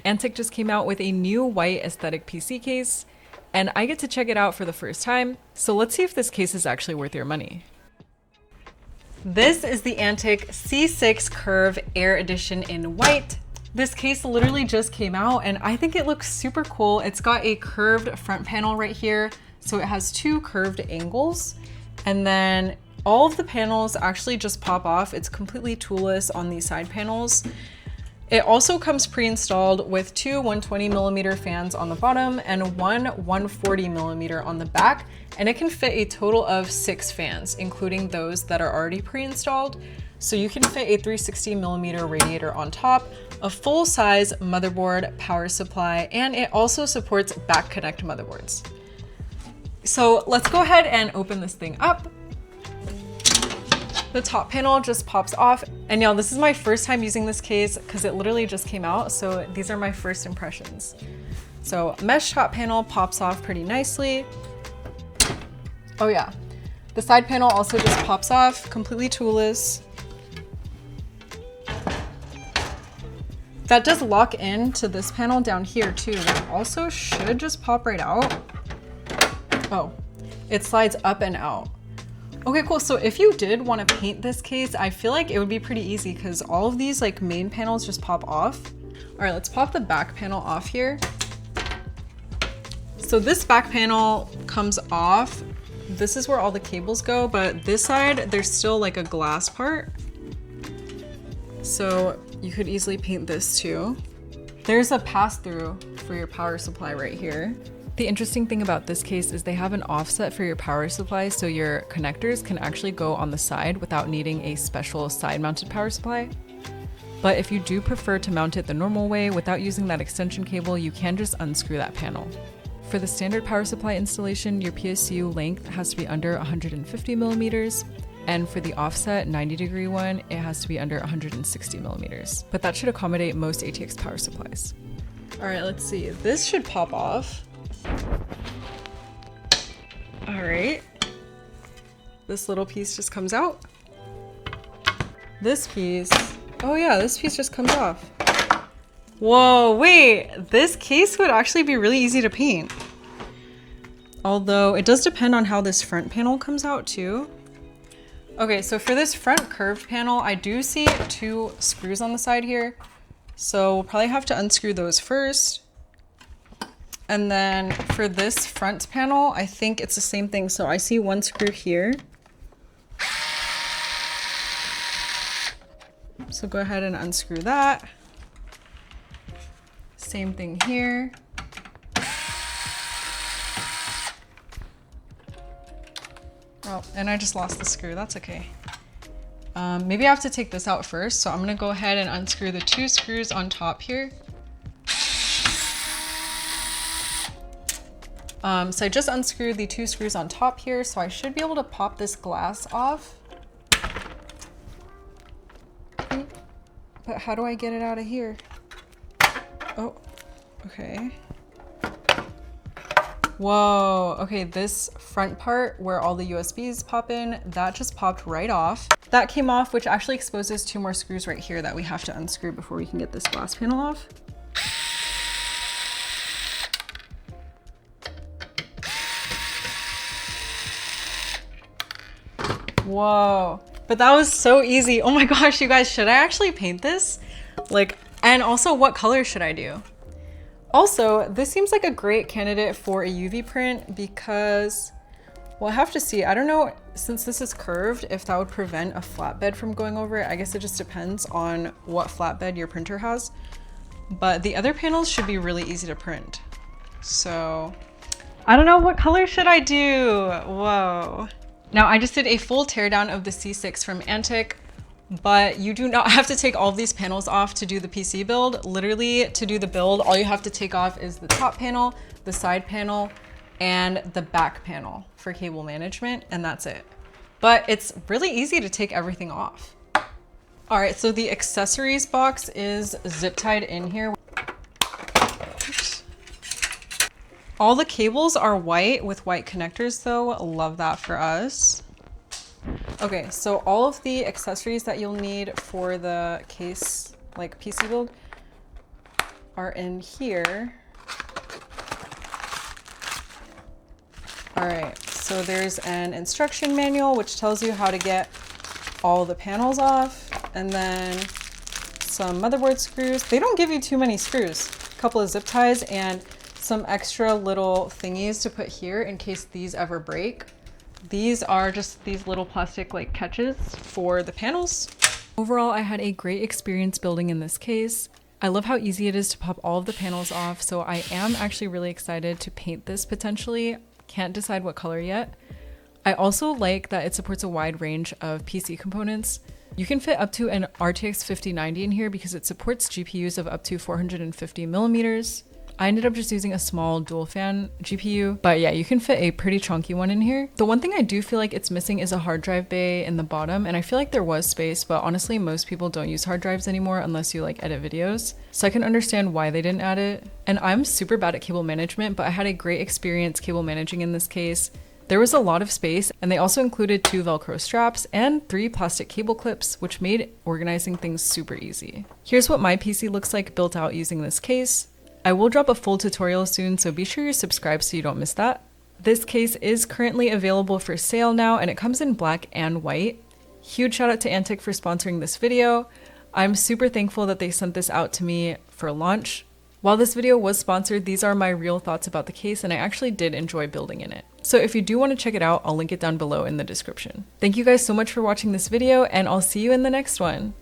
Antec just came out with a new white aesthetic PC case, and I get to check it out for the first time, so let's see if this case is actually worth your money. This is the Antec C6 Curve Air Edition in white. This case literally just came out and I think it looks super cool. It's got a curved front panel right here, so it has two curved angles, and then all of the panels actually just pop off. It's completely toolless on these side panels. It also comes pre-installed with two 120mm fans on the bottom and one 140mm on the back, and it can fit a total of 6 fans, including those that are already pre-installed. So you can fit a 360mm radiator on top, a full-size motherboard, power supply, and it also supports back connect motherboards. So let's go ahead and open this thing up. The top panel just pops off, and y'all, this is my first time using this case because it literally just came out, so these are my first impressions. So mesh top panel pops off pretty nicely. Oh yeah, the side panel also just pops off, completely toolless. That does lock in to this panel down here too, which also should just pop right out. Oh, it slides up and out. Okay, cool. So if you did want to paint this case, I feel like it would be pretty easy because all of these like main panels just pop off. All right, let's pop the back panel off here. So this back panel comes off. This is where all the cables go, but this side, there's still like a glass part. So you could easily paint this too. There's a pass-through for your power supply right here. The interesting thing about this case is they have an offset for your power supply, so your connectors can actually go on the side without needing a special side-mounted power supply. But if you do prefer to mount it the normal way without using that extension cable, you can just unscrew that panel. For the standard power supply installation, your PSU length has to be under 150mm, and for the offset 90-degree one, it has to be under 160mm. But that should accommodate most ATX power supplies. All right, let's see. This should pop off. All right, this little piece just comes out. This piece, oh yeah, this piece just comes off. Whoa, wait, this case would actually be really easy to paint. Although it does depend on how this front panel comes out too. Okay, so for this front curved panel, I do see 2 screws on the side here. So we'll probably have to unscrew those first. And then for this front panel, I think it's the same thing. So I see 1 screw here. So go ahead and unscrew that. Same thing here. Oh, and I just lost the screw, that's okay. Maybe I have to take this out first. So I'm gonna go ahead and unscrew the 2 screws on top here. So I just unscrewed the 2 screws on top here, so I should be able to pop this glass off. But how do I get it out of here? Oh, okay. Whoa, okay, this front part where all the USBs pop in, that just popped right off. That came off, which actually exposes 2 more screws right here that we have to unscrew before we can get this glass panel off. Whoa, but that was so easy. Oh my gosh, you guys, should I actually paint this? Like, and also what color should I do? Also, this seems like a great candidate for a UV print because, well, I have to see. I don't know, since this is curved, if that would prevent a flatbed from going over it. I guess it just depends on what flatbed your printer has. But the other panels should be really easy to print. So, I don't know, what color should I do? Whoa. Now I just did a full teardown of the C6 from Antec, but you do not have to take all of these panels off to do the PC build. Literally, to do the build, all you have to take off is the top panel, the side panel, and the back panel for cable management, and that's it. But it's really easy to take everything off. All right, so the accessories box is zip tied in here. All the cables are white with white connectors though. Love that for us. Okay, so all of the accessories that you'll need for the case, like PC build, are in here. All right, so there's an instruction manual which tells you how to get all the panels off, and then some motherboard screws. They don't give you too many screws. A couple of zip ties and some extra little thingies to put here in case these ever break. These are just these little plastic like catches for the panels. Overall, I had a great experience building in this case. I love how easy it is to pop all of the panels off, so I am actually really excited to paint this potentially. Can't decide what color yet. I also like that it supports a wide range of PC components. You can fit up to an RTX 5090 in here because it supports GPUs of up to 450 millimeters. I ended up just using a small dual fan GPU, but yeah, you can fit a pretty chunky one in here. The one thing I do feel like it's missing is a hard drive bay in the bottom, and I feel like there was space, but honestly, most people don't use hard drives anymore unless you like edit videos. So I can understand why they didn't add it. And I'm super bad at cable management, but I had a great experience cable managing in this case. There was a lot of space, and they also included 2 Velcro straps and 3 plastic cable clips, which made organizing things super easy. Here's what my PC looks like built out using this case. I will drop a full tutorial soon, so be sure you're subscribed so you don't miss that. This case is currently available for sale now, and it comes in black and white. Huge shout out to Antec for sponsoring this video. I'm super thankful that they sent this out to me for launch. While this video was sponsored, these are my real thoughts about the case, and I actually did enjoy building in it. So if you do want to check it out, I'll link it down below in the description. Thank you guys so much for watching this video, and I'll see you in the next one.